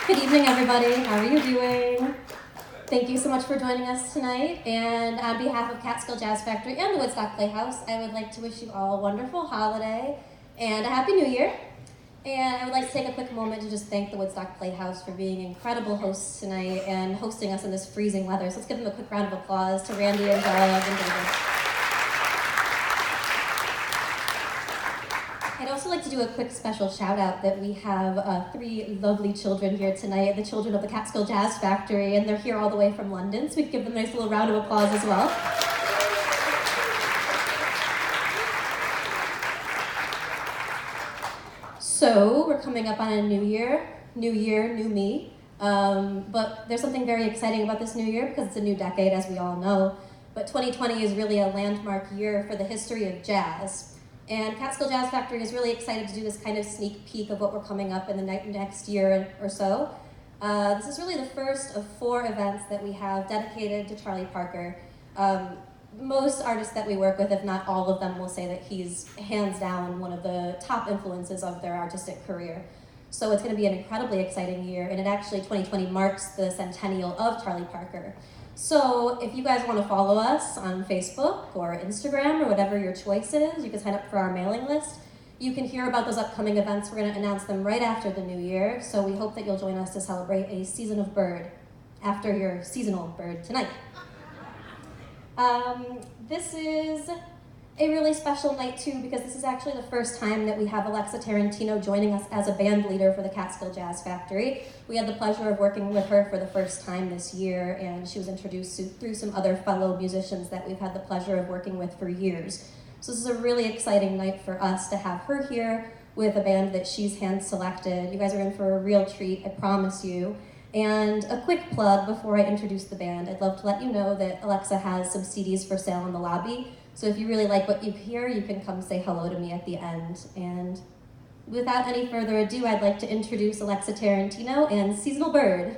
Good evening, everybody. How are you doing? Thank you so much for joining us tonight. And on behalf of Catskill Jazz Factory and the Woodstock Playhouse, I would like to wish you all a wonderful holiday and a Happy New Year. And I would like to take a quick moment to just thank the Woodstock Playhouse for being incredible hosts tonight and hosting us in this freezing weather. So let's give them a quick round of applause to Randy and Doug and David. I'd also like to do a quick special shout out that we have 3 lovely children here tonight, the children of the Catskill Jazz Factory, and they're here all the way from London, so we can give them a nice little round of applause as well. So we're coming up on a new year, new me, but there's something very exciting about this new year because it's a new decade, as we all know, but 2020 is really a landmark year for the history of jazz. And Catskill Jazz Factory is really excited to do this kind of sneak peek of what we're coming up in the next year or so. This is really the first of 4 events that we have dedicated to Charlie Parker. Most artists that we work with, if not all of them, will say that he's hands down one of the top influences of their artistic career. So it's going to be an incredibly exciting year, and it actually, 2020 marks the centennial of Charlie Parker. So if you guys want to follow us on Facebook or Instagram or whatever your choice is, you can sign up for our mailing list. You can hear about those upcoming events. We're going to announce them right after the new year, so we hope that you'll join us to celebrate a season of bird after your seasonal bird tonight. This is a really special night too, because this is actually the first time that we have Alexa Tarantino joining us as a band leader for the Catskill Jazz Factory. We had the pleasure of working with her for the first time this year, and she was introduced through some other fellow musicians that we've had the pleasure of working with for years. So this is a really exciting night for us to have her here with a band that she's hand-selected. You guys are in for a real treat, I promise you. And a quick plug before I introduce the band, I'd love to let you know that Alexa has some CDs for sale in the lobby. So if you really like what you hear, you can come say hello to me at the end. And without any further ado, I'd like to introduce Alexa Tarantino and Seasonal Bird.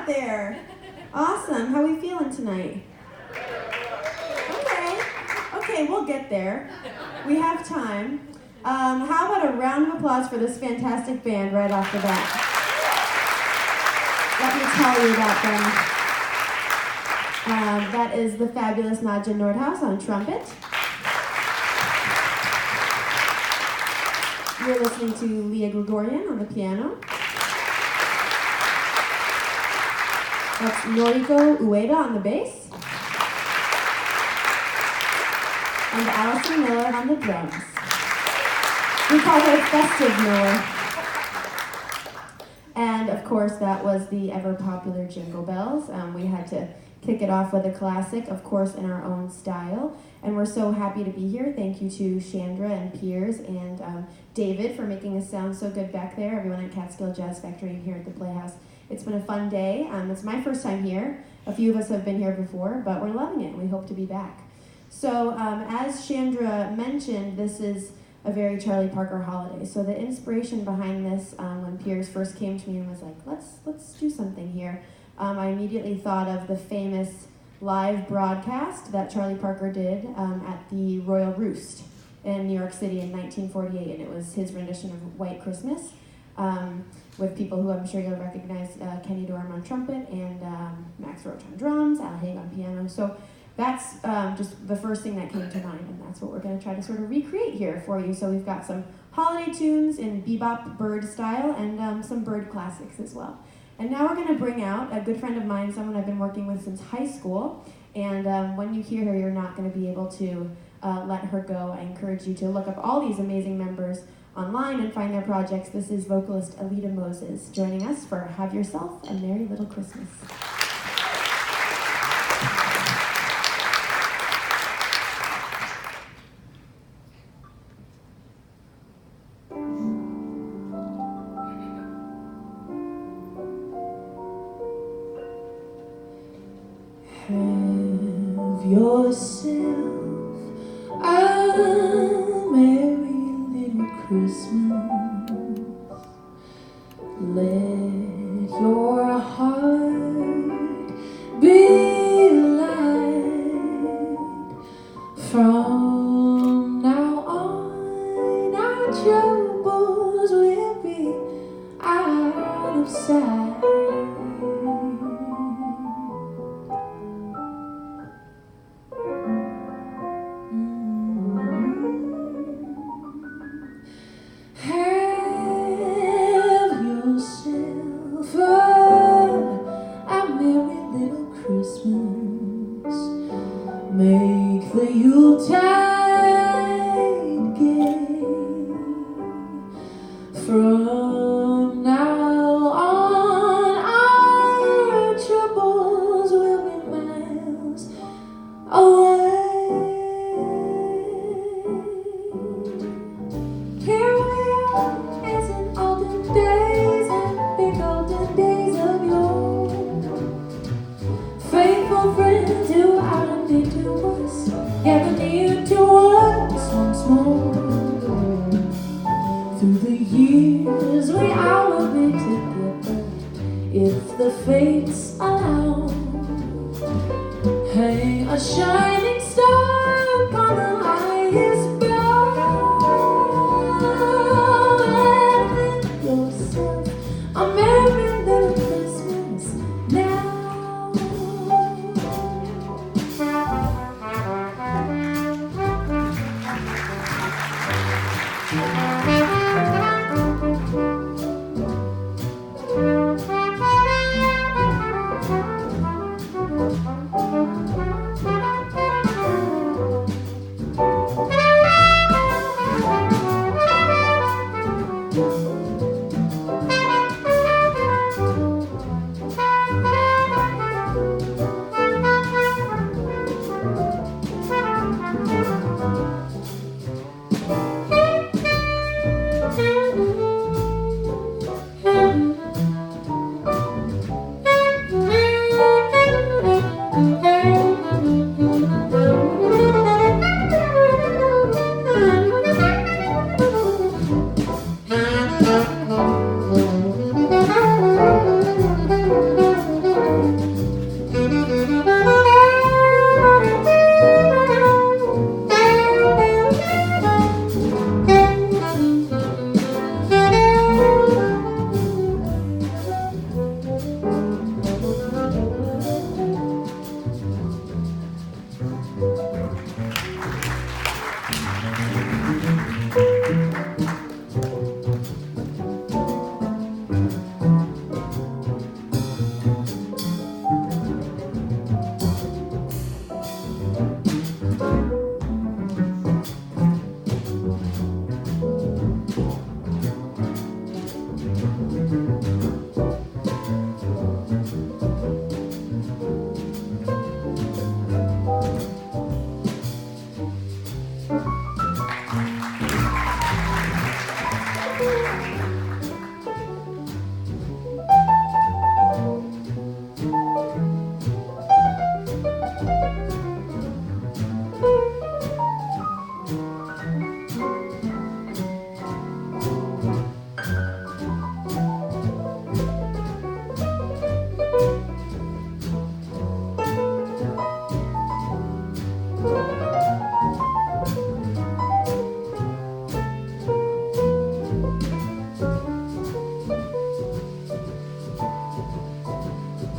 there. Awesome. How are we feeling tonight? Okay, we'll get there. We have time. How about a round of applause for this fantastic band right off the bat? Let me tell you about them. That is the fabulous Nadje Noordhuis on trumpet. You're listening to Liya Grigoryan on the piano. That's Noriko Ueda on the bass. And Allison on the drums. We call her Festive Miller. And of course, that was the ever popular Jingle Bells. We had to kick it off with a classic, of course, in our own style. And we're so happy to be here. Thank you to Chandra and Piers and David for making us sound so good back there. Everyone at Catskill Jazz Factory and here at the Playhouse. It's been a fun day. It's my first time here. A few of us have been here before, but we're loving it. We hope to be back. So as Chandra mentioned, this is a very Charlie Parker holiday. So the inspiration behind this, when Piers first came to me and was like, let's do something here, I immediately thought of the famous live broadcast that Charlie Parker did at the Royal Roost in New York City in 1948, and it was his rendition of White Christmas, with people who I'm sure you'll recognize, Kenny Dorham on trumpet and Max Roach on drums, Al Haig on piano. So that's just the first thing that came to mind, and that's what we're going to try to sort of recreate here for you. So we've got some holiday tunes in bebop bird style and some bird classics as well. And now we're going to bring out a good friend of mine, someone I've been working with since high school, and when you hear her, you're not going to be able to let her go. I encourage you to look up all these amazing members online and find their projects. This is vocalist Alita Moses joining us for Have Yourself a Merry Little Christmas. Have yourself a merry little Christmas. Let your heart be light. From now on, our troubles will be out of sight. Make the Yuletide gay. From now on, our troubles will be miles away. Here we are, as in olden days and big olden days of yore. Faithful friends who are near to us, gather near to us once more. Through the years we all will be together, if the fates allow. Hang a shining star upon the highest bough, and have yourself a merry little Christmas now.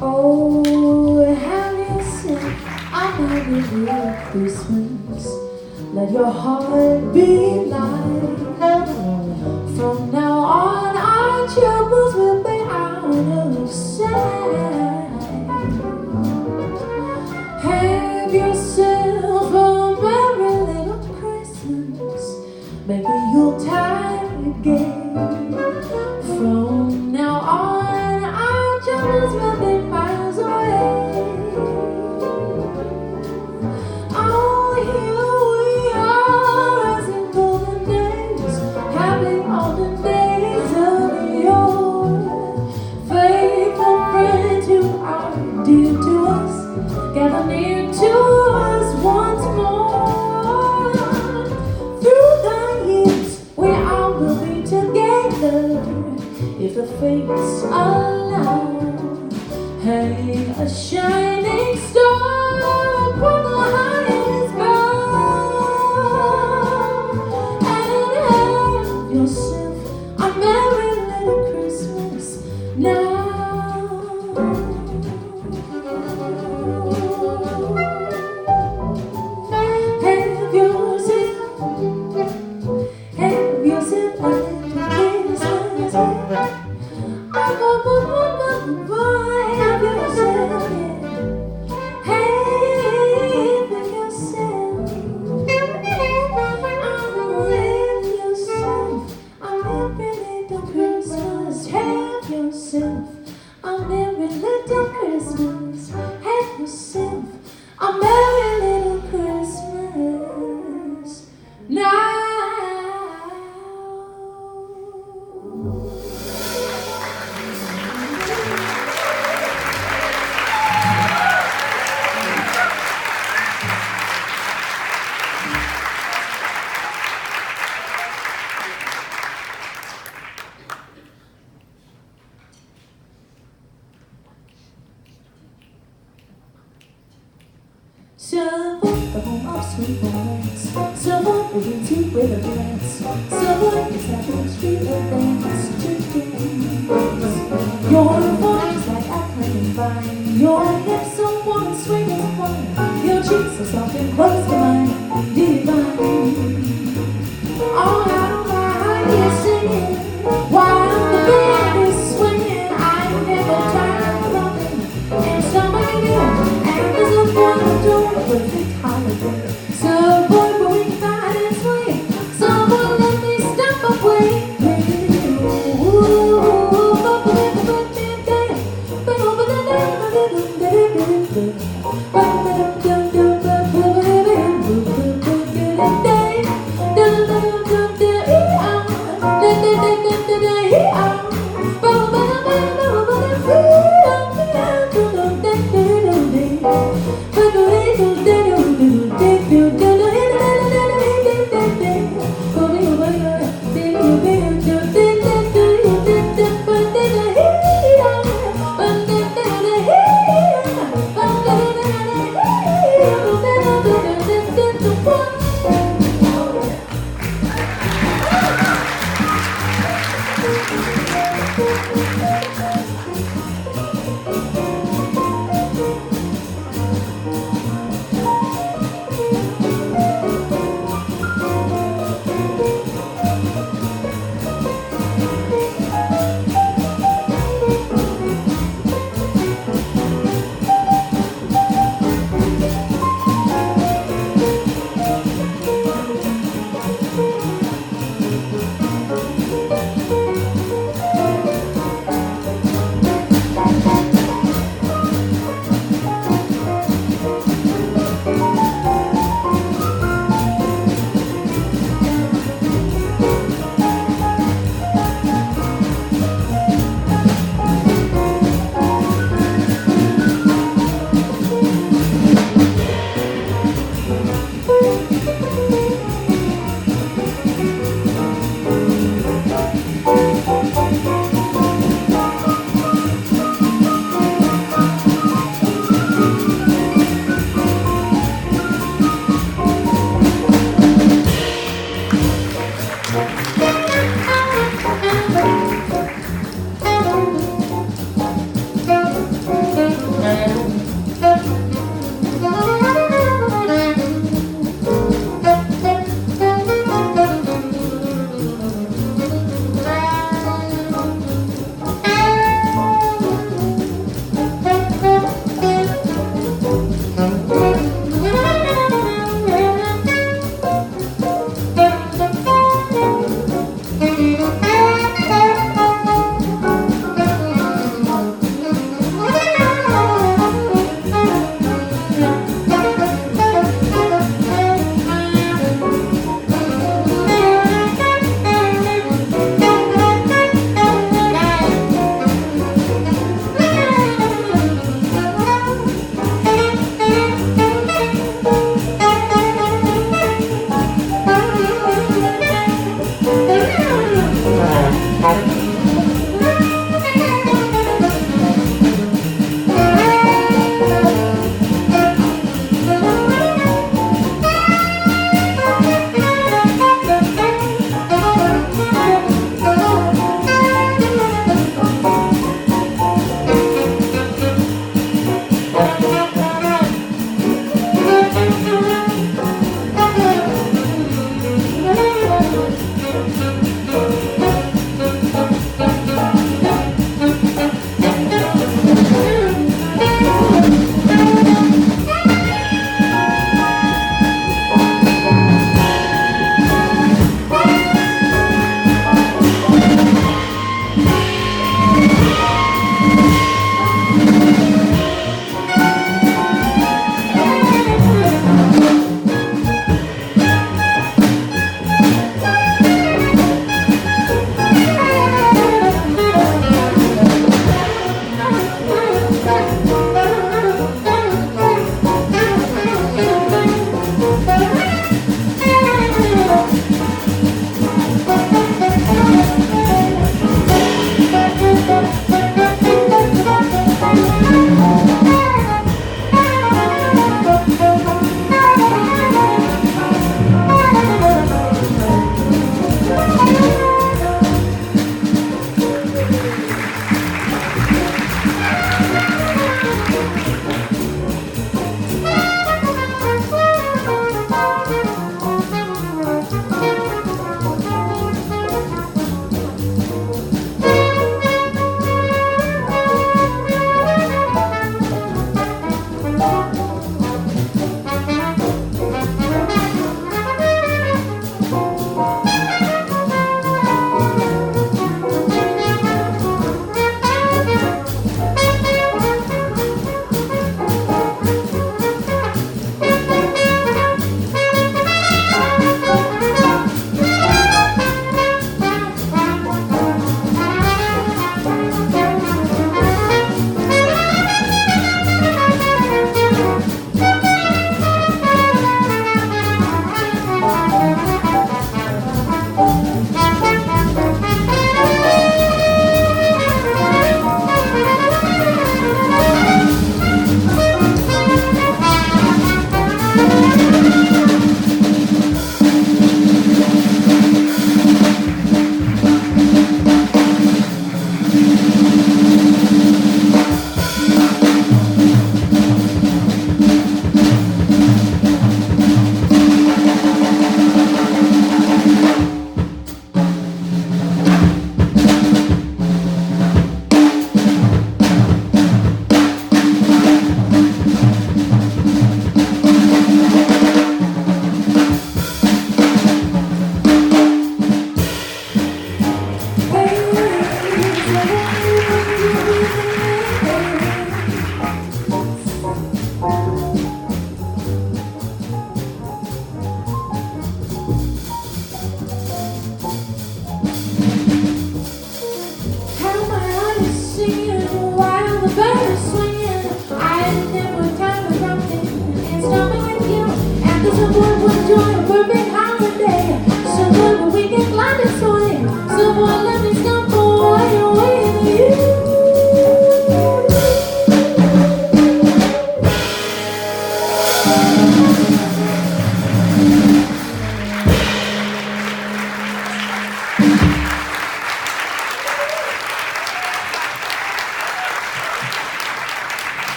Oh, have yourself a merry little Christmas. Let your heart be light. From now on, our troubles will be out of sight. Have yourself a merry little Christmas. Make a Yuletide gay. From now on, our troubles will be miles away. Oh, here we are as in golden days, happy all the days of yore. Faithful friends who are dear to us, gather near to us once more. Through the years, we all will be together, if the fates allow. Hang a shining star upon the highest bough, and have yourself a merry little Christmas now. Have yourself a little Christmas. Have yourself, a merry little Christmas. Have yourself a merry little Christmas now. Someone, the home of sweet romance. Someone moving to with a glance. Someone is having a street dance. Your voice is like a clanging vine. Your hips so warm and sweet as wine. Your cheeks so soft and close to mine. Divine. All out loud you're singing, while the band is swinging. I never tired of loving and somebody new. And there's a wonderful perfect holiday. So boy, but we can ride and swing. Someone let me step away.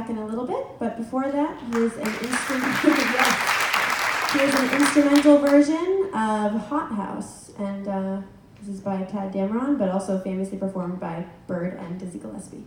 back in a little bit, but before that, here's an instrumental version of Hot House, and this is by Tad Dameron, but also famously performed by Bird and Dizzy Gillespie.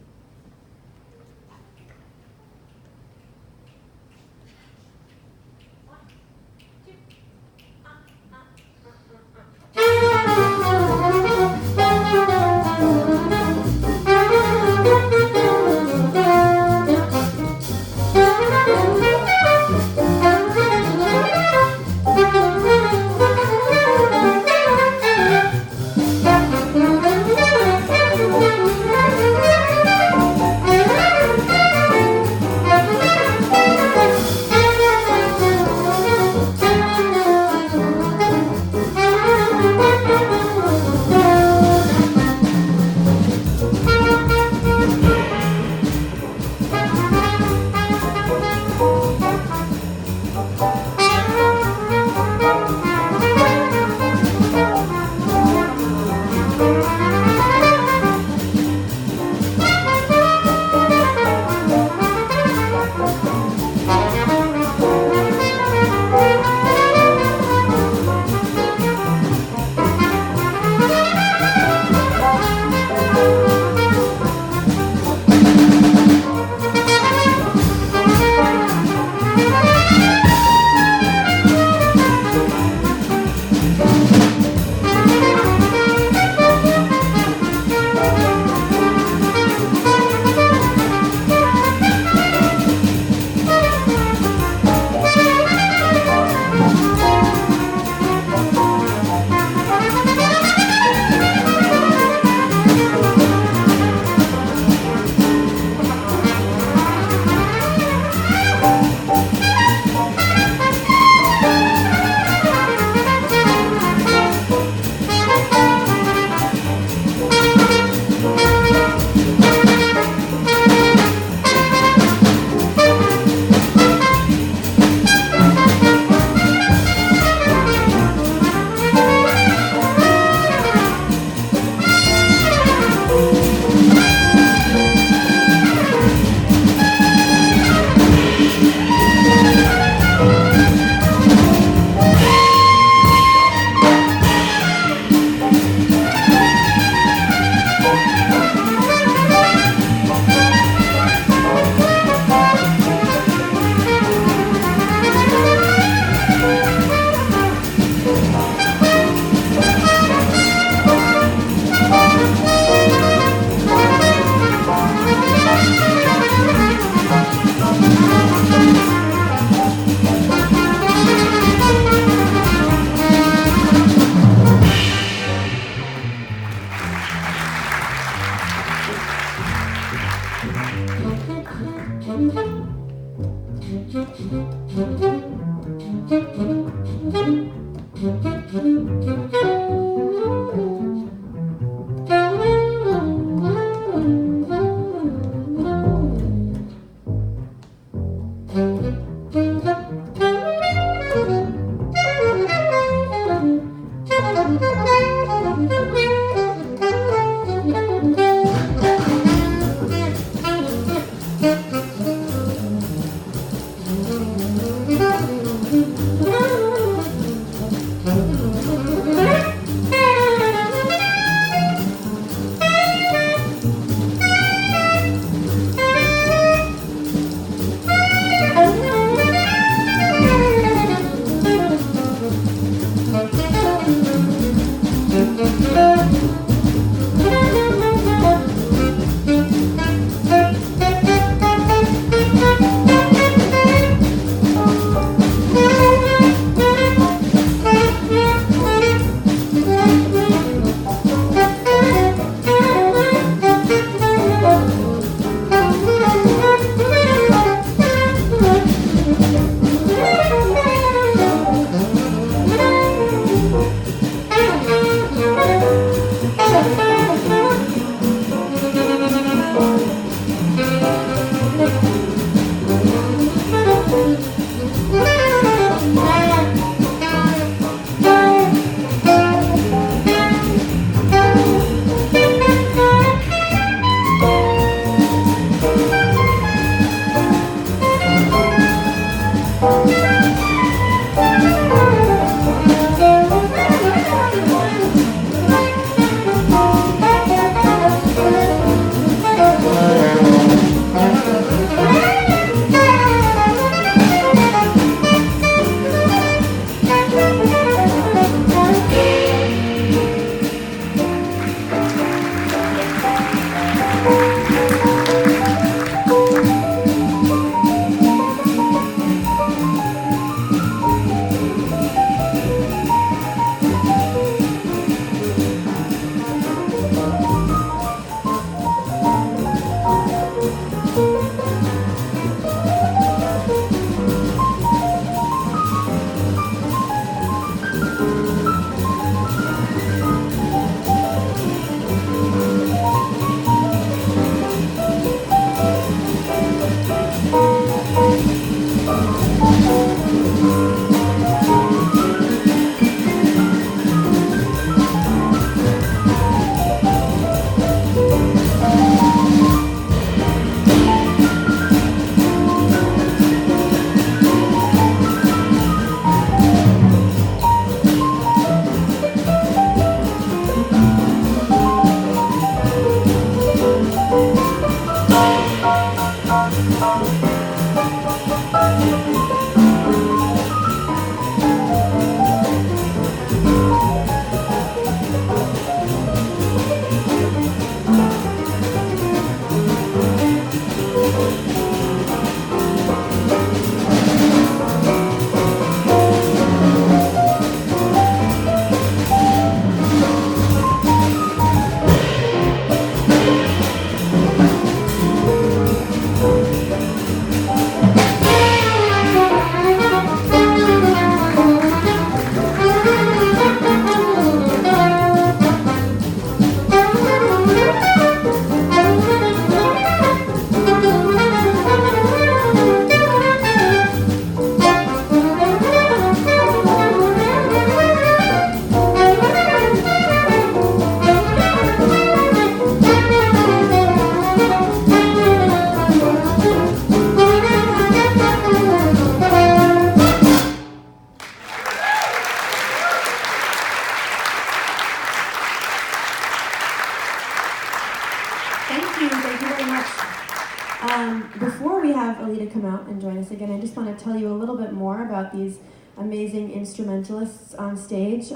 Before we have Alita come out and join us again, I just want to tell you a little bit more about these amazing instrumentalists on stage.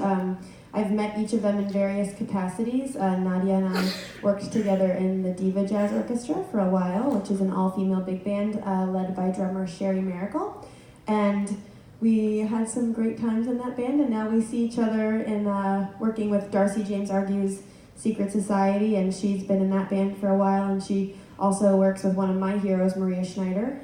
I've met each of them in various capacities. Nadje and I worked together in the Diva Jazz Orchestra for a while, which is an all-female big band led by drummer Sherry Miracle. And we had some great times in that band, and now we see each other in working with Darcy James Argue's Secret Society, and she's been in that band for a while, and she also works with one of my heroes, Maria Schneider.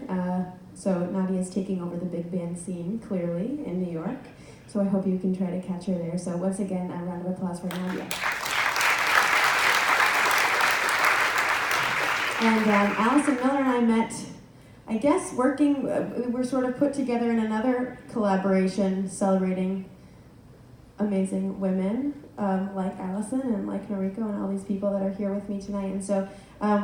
So Nadje is taking over the big band scene, clearly, in New York. So I hope you can try to catch her there. So once again, a round of applause for Nadje. And Allison Miller and I met, I guess, working, we were sort of put together in another collaboration celebrating amazing women like Allison and like Noriko and all these people that are here with me tonight. And so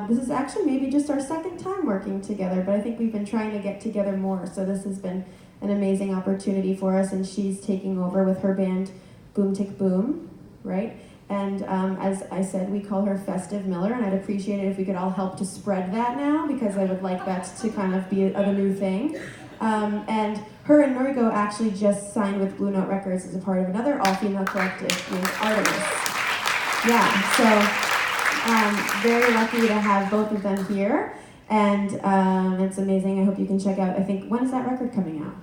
this is actually maybe just our second time working together, but I think we've been trying to get together more. So this has been an amazing opportunity for us, and she's taking over with her band Boom Tick Boom, right? And as I said, we call her Festive Miller, and I'd appreciate it if we could all help to spread that now, because I would like that to kind of be a new thing. And her and Noriko actually just signed with Blue Note Records as a part of another all-female collective named Artemis. Yeah, so very lucky to have both of them here, and it's amazing. I hope you can check out, I think, when is that record coming out?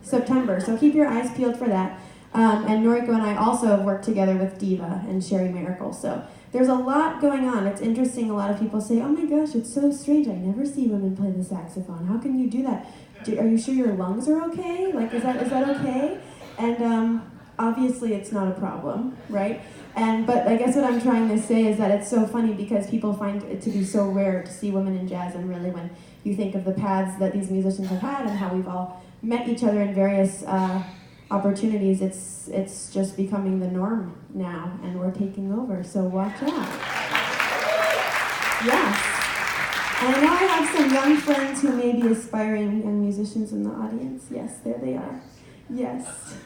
September, so keep your eyes peeled for that. And Noriko and I also have worked together with Diva and Sherry Miracle, so there's a lot going on. It's interesting, a lot of people say, oh my gosh, it's so strange, I never see women play the saxophone. How can you do that? Are you sure your lungs are okay? Like, is that okay? And obviously it's not a problem, right? But I guess what I'm trying to say is that it's so funny because people find it to be so rare to see women in jazz, and really when you think of the paths that these musicians have had and how we've all met each other in various opportunities, it's just becoming the norm now, and we're taking over, so watch out. Yes. And I know I have some young friends who may be aspiring young musicians in the audience. Yes, there they are. Yes.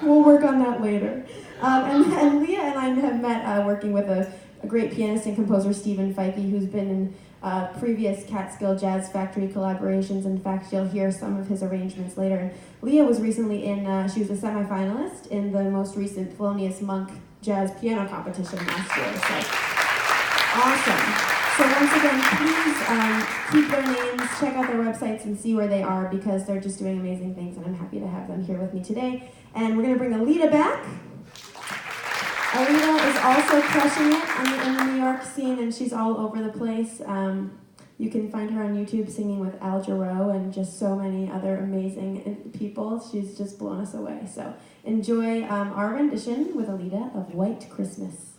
We'll work on that later. And Liya and I have met working with a great pianist and composer, Stephen Feike, who's been in previous Catskill Jazz Factory collaborations. In fact, you'll hear some of his arrangements later. And Liya was recently she was a semifinalist in the most recent Thelonious Monk Jazz Piano Competition last year. So, awesome. So once again, please keep their names, check out their websites, and see where they are, because they're just doing amazing things, and I'm happy to have them here with me today. And we're going to bring Alita back. Alita is also crushing it in the New York scene, and she's all over the place. You can find her on YouTube singing with Al Jarreau and just so many other amazing people. She's just blown us away. So enjoy our rendition with Alita of White Christmas.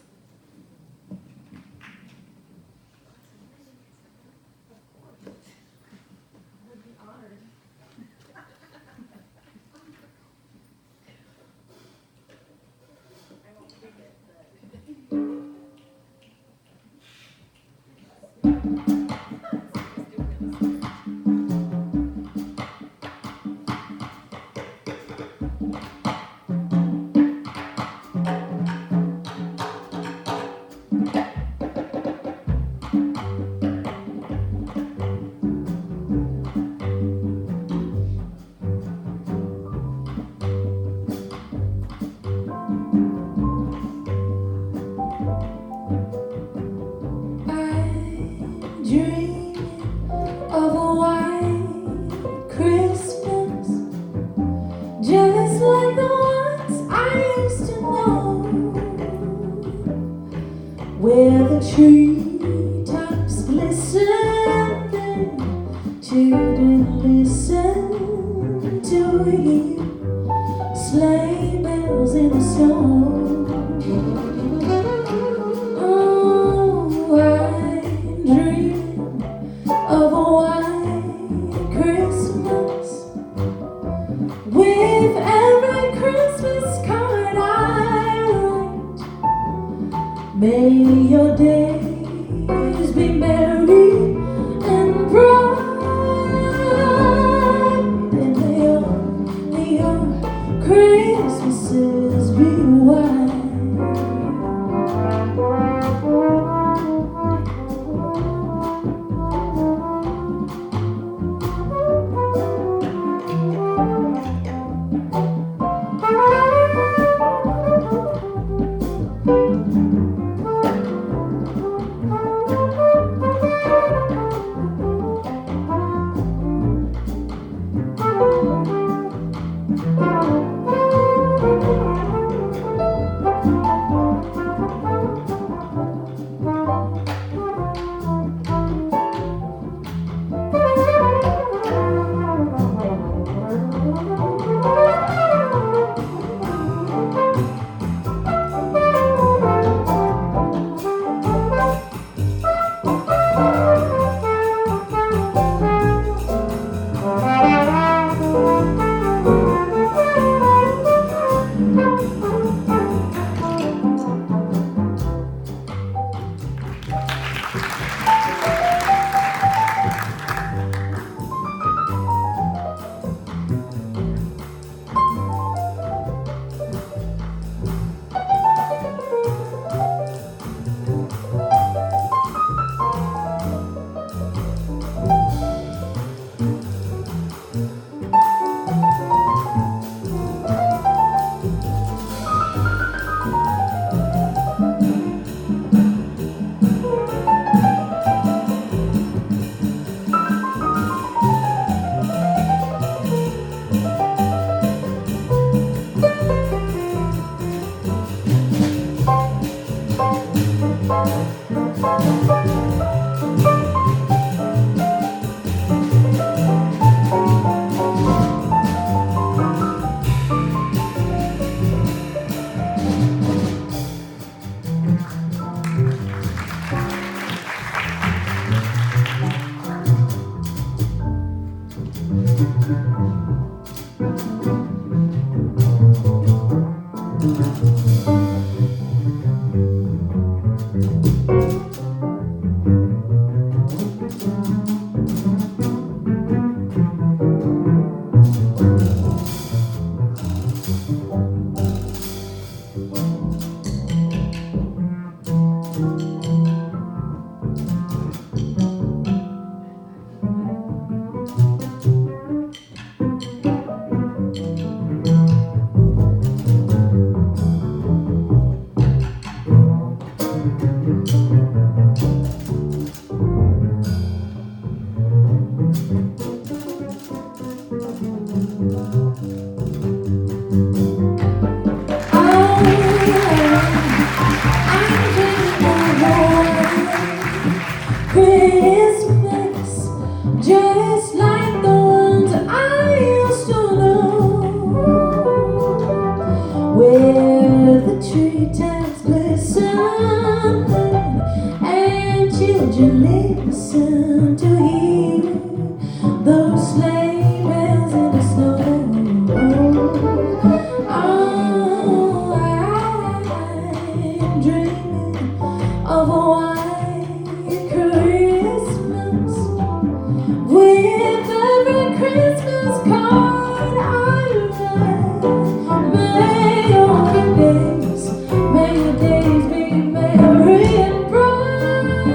Christmas, just like the ones I used to know, where the treetops glisten and children listen to hear those sleigh bells in the snow. Oh, I'm dreaming of a white Christmas with every Christmas card I write. May your days be merry and bright,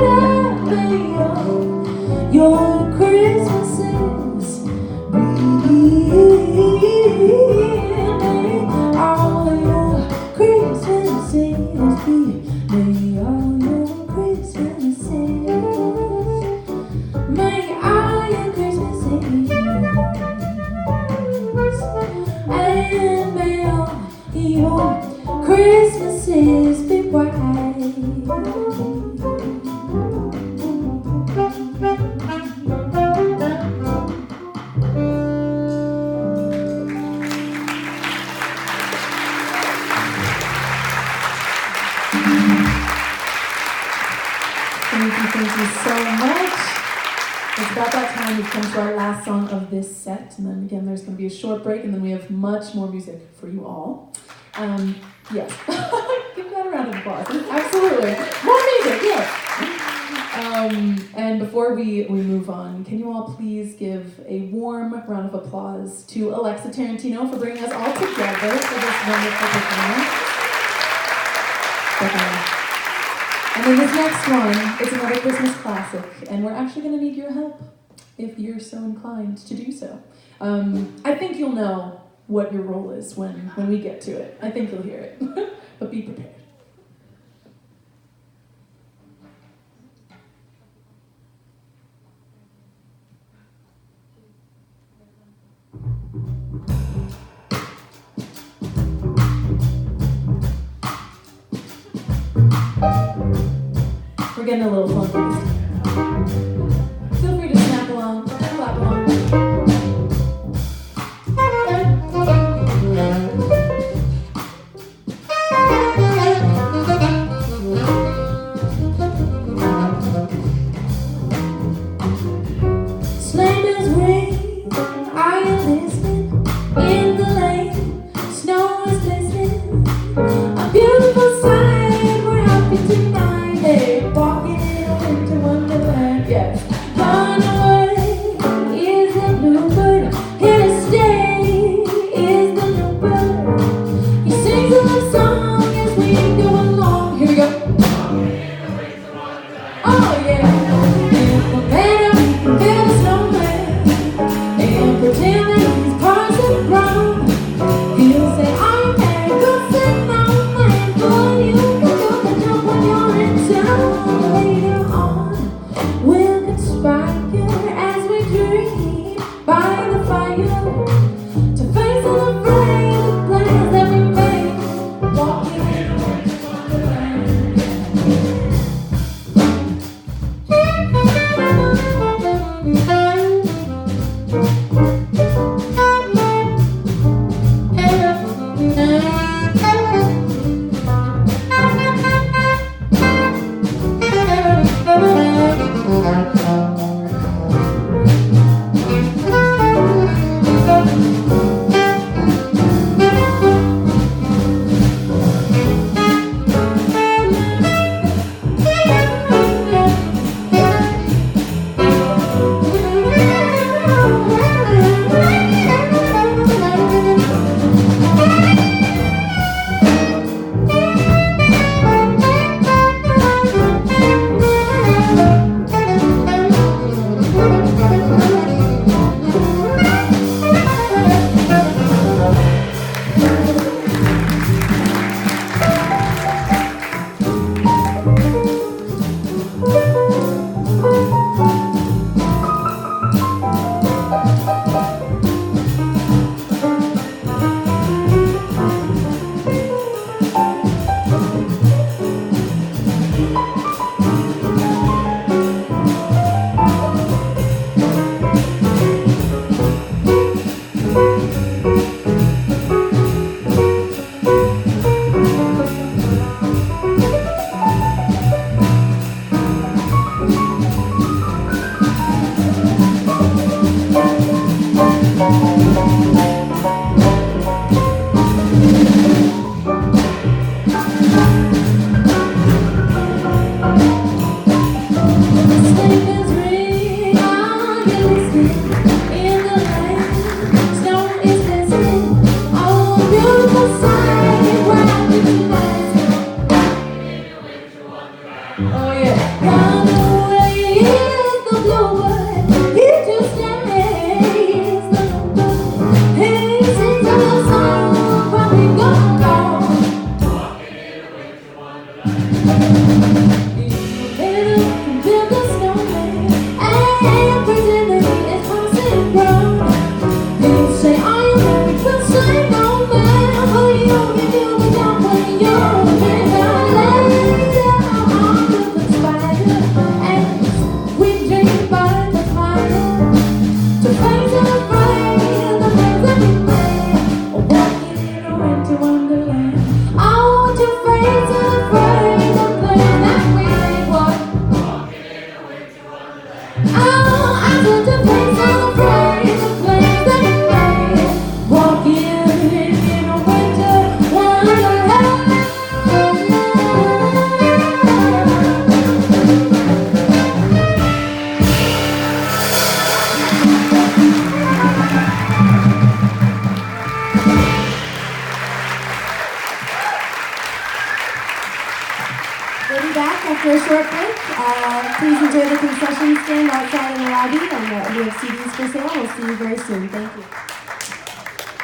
and may your Christmases be, all your Christmases be, may all your Christmases, may all your Christmases, and may all your Christmases be white. Thank you so much. It's about that time we've come to our last song of this set, and then again there's going to be a short break, and then we have much more music for you all. Yes, give that a round of applause. Absolutely, more music, yes. And before we move on, can you all please give a warm round of applause to Alexa Tarantino for bringing us all together for this wonderful performance. And then this next one is another Christmas classic, and we're actually going to need your help if you're so inclined to do so. I think you'll know what your role is when we get to it. I think you'll hear it, but be prepared. We're getting a little funky this time. Feel free to snap along, clap along. Sleigh bells ring, are you listening? In the lane, snow is glistening. A beautiful sight, we're happy tonight. Hey, walking in a winter wonderland, yes. Run away, Oh yeah. Run away is the bluebird. He just stays the number. He sings a love song, probably gone gone. He's a build a snowman and pretend that he is passing round. He'll say, "Are you married?" We'll say, "No, man." Oh, you can do the job when you're a man. After a short break, please enjoy the concession stand outside in the lobby, and we have CDs for sale. We'll see you very soon. Thank you.